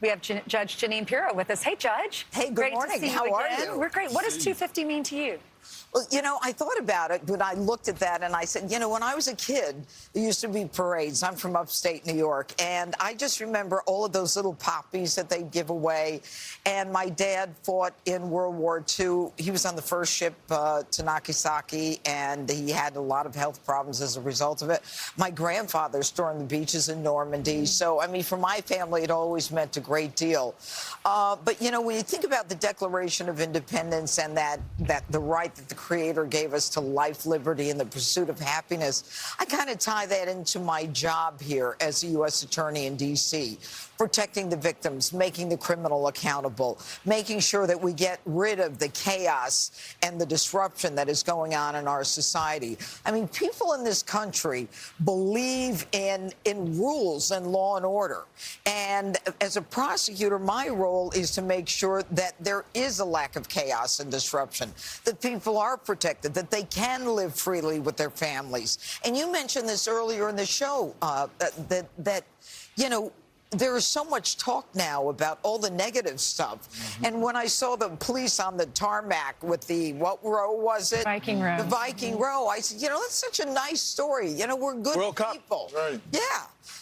We have Judge Jeanine Pirro with us. Hey, Judge. Hey, good morning. How are you? We're great. What does 250 mean to you? Well, you know, I thought about it when I looked at that and I said, you know, when I was a kid, there used to be parades. I'm from upstate New York. And I just remember all of those little poppies that they'd give away. And my dad fought in World War II. He was on the first ship to Nagasaki, and he had a lot of health problems as a result of it. My grandfather stormed the beaches in Normandy. So, I mean, for my family, it always meant a great deal. But, you know, when you think about the Declaration of Independence and that the right that the Creator gave us to life, liberty, and the pursuit of happiness, I kind of tie that into my job here as a U.S. attorney in D.C., protecting the victims, making the criminal accountable, making sure that we get rid of the chaos and the disruption that is going on in our society. I mean, people in this country believe in rules and law and order. And as a prosecutor, my role is to make sure that there is a lack of chaos and disruption, that people are protected, that they can live freely with their families. And you mentioned this earlier in the show, that you know, there is so much talk now about all the negative stuff. Mm-hmm. And when I saw the police on the tarmac with the, what row was it? Viking Row. The Viking Row. I said, you know, that's such a nice story. You know, we're good World people. Cup. Right. Yeah.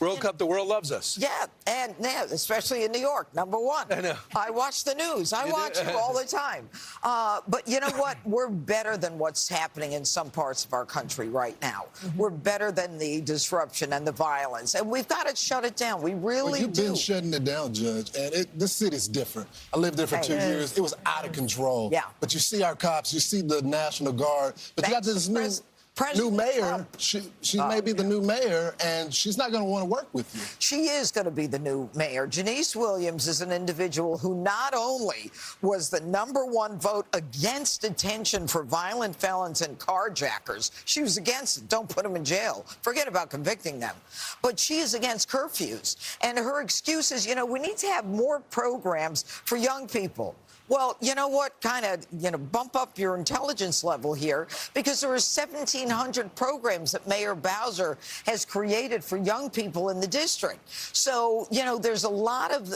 World Cup, the world loves us. Yeah, and yeah, especially in New York, #1. I know. I watch the news. I watch you all the time. But you know what? We're better than what's happening in some parts of our country right now. Mm-hmm. We're better than the disruption and the violence, and we've got to shut it down. We really You've been shutting it down, Judge, and this city's different. I lived there for 2 years. It was out of control. Yeah. But you see our cops, you see the National Guard, but you got this new mayor. She may be the new mayor, and she's not going to want to work with you. She is going to be the new mayor. Janice Williams is an individual who not only was the #1 vote against detention for violent felons and carjackers. She was against it. Don't put them in jail. Forget about convicting them. But she is against curfews. And her excuse is, you know, we need to have more programs for young people. Well, you know what? Kind of, you know, bump up your intelligence level here, because there are 1,700 programs that Mayor Bowser has created for young people in the district. So, you know, there's a lot of,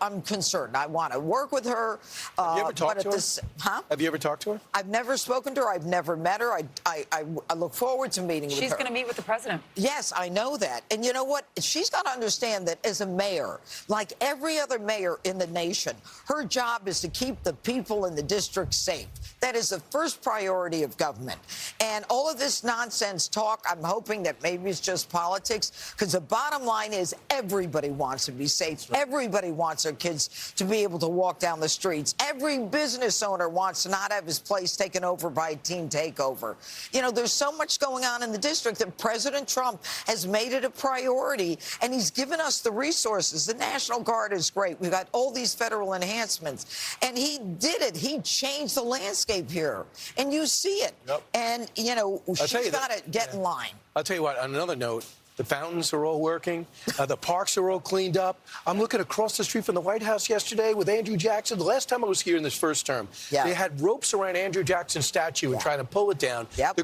I'm concerned. I want to work with her. Have you ever talked to her? Huh? Have you ever talked to her? I've never spoken to her. I've never met her. I look forward to meeting with her. She's going to meet with the president. Yes, I know that. And you know what? She's got to understand that as a mayor, like every other mayor in the nation, her job is to keep the people in the district safe. That is the first priority of government. And all of this nonsense talk, I'm hoping that maybe it's just politics, because the bottom line is everybody wants to be safe. Everybody wants their kids to be able to walk down the streets. Every business owner wants to not have his place taken over by a team takeover. You know, there's so much going on in the district that President Trump has made it a priority, and he's given us the resources. The National Guard is great. We've got all these federal enhancements. And he did it. He changed the landscape here. And you see it. Yep. And, you know, she's got to get in line. I'll tell you what, on another note, the fountains are all working. The parks are all cleaned up. I'm looking across the street from the White House yesterday with Andrew Jackson. The last time I was here in this first term, they had ropes around Andrew Jackson's statue and trying to pull it down. Yep.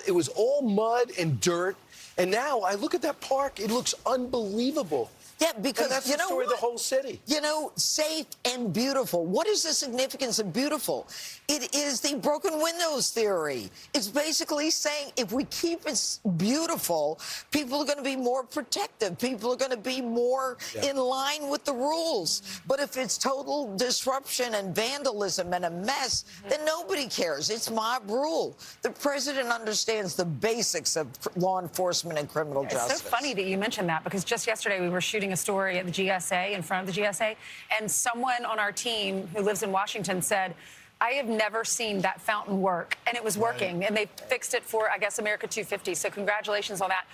It was all mud and dirt. And now I look at that park, it looks unbelievable. Yeah, because and that's you the know story what? of the whole city. You know, safe and beautiful. What is the significance of beautiful? It is the broken windows theory. It's basically saying if we keep it beautiful, people are going to be more protective. People are going to be more in line with the rules. But if it's total disruption and vandalism and a mess, then nobody cares. It's mob rule. The president understands the basics of law enforcement and criminal justice. It's so funny that you mentioned that, because just yesterday we were shooting a story at the GSA, in front of the GSA, and someone on our team who lives in Washington said, I have never seen that fountain work, and it was working, and they fixed it for, I guess, America 250, so congratulations on that.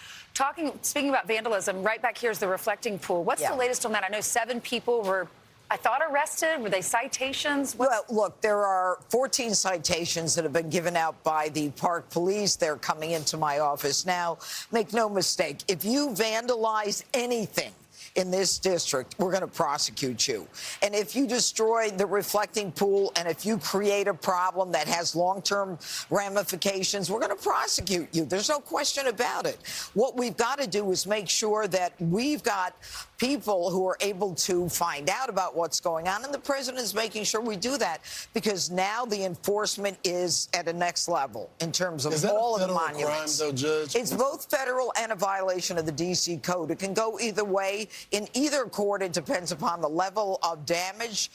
Speaking about vandalism, right back here is the reflecting pool. What's the latest on that? I know 7 people were, I thought, arrested. Were they citations? Well, look, there are 14 citations that have been given out by the park police. They're coming into my office now. Make no mistake, if you vandalize anything in this district, we're going to prosecute you. And if you destroy the reflecting pool and if you create a problem that has long-term ramifications, we're going to prosecute you. There's no question about it. What we've got to do is make sure that we've got people who are able to find out about what's going on, and the president is making sure we do that, because now the enforcement is at a next level in terms of all of the monuments. Crime, though, Judge? It's both federal and a violation of the D.C. Code. It can go either way. In either court, it depends upon the level of damage.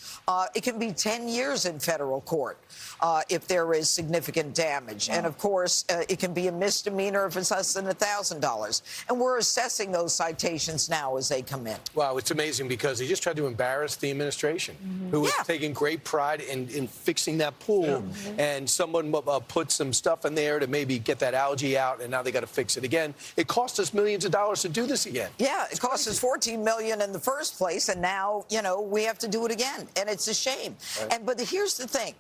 It can be 10 years in federal court if there is significant damage. And, of course, it can be a misdemeanor if it's less than $1,000. And we're assessing those citations now as they come in. Wow, it's amazing because he just tried to embarrass the administration, who was taking great pride in fixing that pool. And someone put some stuff in there to maybe get that algae out, and now they got to fix it again. It cost us millions of dollars to do this again. Yeah, it cost us $14 million in the first place, and now, you know, we have to do it again. And it's a shame. Right. But here's the thing.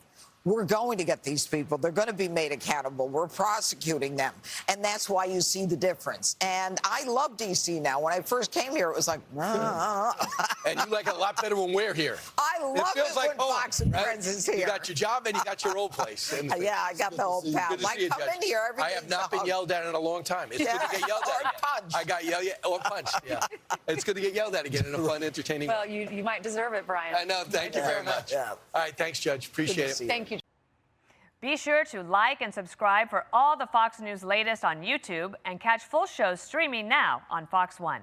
We're going to get these people. They're going to be made accountable. We're prosecuting them. And that's why you see the difference. And I love D.C. now. When I first came here, it was like, And you like it a lot better when we're here. I love it when Fox and Friends is here. You got your job and you got your old place. Yeah, I got the old pal. I come in here, everything's I have not been yelled at in a long time. It's good to get yelled at. Or punched. I got yelled at. Or punched, yeah. It's good to get yelled at again in a fun, entertaining way. Well, you might deserve it, Brian. I know. Thank you very much. Yeah. All right, thanks, Judge. Appreciate it. Thank you. Be sure to like and subscribe for all the Fox News latest on YouTube and catch full shows streaming now on Fox One.